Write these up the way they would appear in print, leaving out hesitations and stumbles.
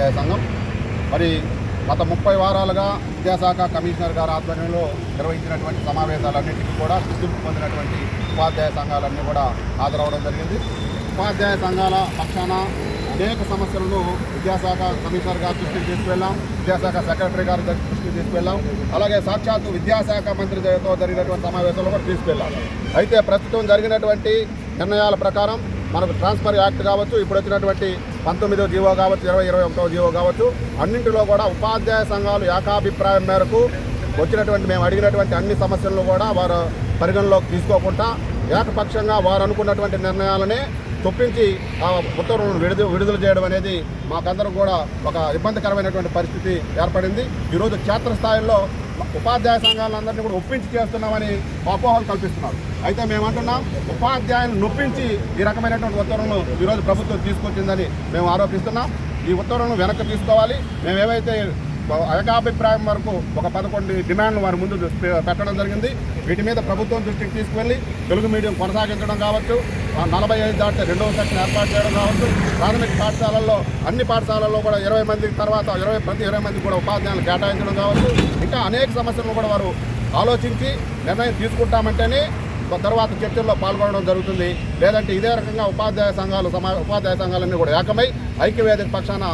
ఉపాధ్యాయ సంఘం మరి గత 30 వారాలుగా విద్యాశాఖ కమిషనర్ గారి ఆధ్వర్యంలో నిర్వహించినటువంటి సమావేశాలన్నింటికీ కూడా గుర్తింపు పొందినటువంటి ఉపాధ్యాయ సంఘాలన్నీ కూడా హాజరవడం జరిగింది. ఉపాధ్యాయ సంఘాల పక్షాన అనేక సమస్యలను విద్యాశాఖ కమిషనర్ గారి దృష్టికి తీసుకువెళ్ళాం, విద్యాశాఖ సెక్రటరీ గారి దృష్టికి తీసుకువెళ్ళాం, అలాగే సాక్షాత్తు విద్యాశాఖ మంత్రితో జరిగినటువంటి సమావేశంలో కూడా తీసుకువెళ్ళాం. అయితే ప్రస్తుతం జరిగినటువంటి నిర్ణయాల ప్రకారం మనకు ట్రాన్స్ఫర్ యాక్ట్ కావచ్చు, ఇప్పుడు వచ్చినటువంటి 19వ జీవో కావచ్చు, 2021వ జీవో కావచ్చు, అన్నింటిలో కూడా ఉపాధ్యాయ సంఘాలు ఏకాభిప్రాయం మేరకు వచ్చినటువంటి మేము అడిగినటువంటి అన్ని సమస్యలను కూడా వారు పరిగణలోకి తీసుకోకుండా ఏకపక్షంగా వారు అనుకున్నటువంటి నిర్ణయాలనే చొప్పించి ఆ ఉత్తర్వులను విడుదల చేయడం అనేది మాకందరం కూడా ఒక ఇబ్బందికరమైనటువంటి పరిస్థితి ఏర్పడింది. ఈరోజు క్షేత్రస్థాయిలో ఉపాధ్యాయ సంఘాలందరినీ కూడా ఒప్పించి చేస్తున్నామని అపోహలు కల్పిస్తున్నారు. అయితే మేమంటున్నాం, ఉపాధ్యాయులను నొప్పించి ఈ రకమైనటువంటి ఉత్తర్వులను ఈరోజు ప్రభుత్వం తీసుకొచ్చిందని మేము ఆరోపిస్తున్నాం. ఈ ఉత్తర్వులను వెనక్కి తీసుకోవాలి. మేము ఏవైతే ఏకాభిప్రాయం వరకు ఒక 11 డిమాండ్లు వారి ముందు పెట్టడం జరిగింది. వీటి మీద ప్రభుత్వం దృష్టికి తీసుకువెళ్ళి తెలుగు మీడియం కొనసాగించడం కావచ్చు, 45 దాటితే 2వ సెక్షన్ ఏర్పాటు చేయడం కావచ్చు, ప్రాథమిక పాఠశాలల్లో అన్ని పాఠశాలల్లో కూడా 20 మంది తర్వాత ప్రతి 20 మందికి కూడా ఉపాధ్యాయులు కేటాయించడం కావచ్చు, ఇంకా అనేక సమస్యలను కూడా వారు ఆలోచించి నిర్ణయం తీసుకుంటామంటేనే తర్వాత చర్చల్లో పాల్గొనడం జరుగుతుంది. లేదంటే ఇదే రకంగా ఉపాధ్యాయ సంఘాలన్నీ కూడా ఏకమై ఐక్యవేదిక పక్షాన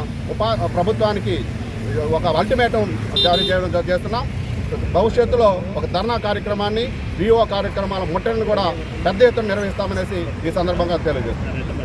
ప్రభుత్వానికి ఒక అల్టిమేటం జారీ చేయడం చేస్తున్నాం. భవిష్యత్తులో ఒక ధర్నా కార్యక్రమాన్ని, విఓ కార్యక్రమాల ముట్టడిని కూడా పెద్ద ఎత్తున నిర్వహిస్తామనేసి ఈ సందర్భంగా తెలియజేస్తున్నాం.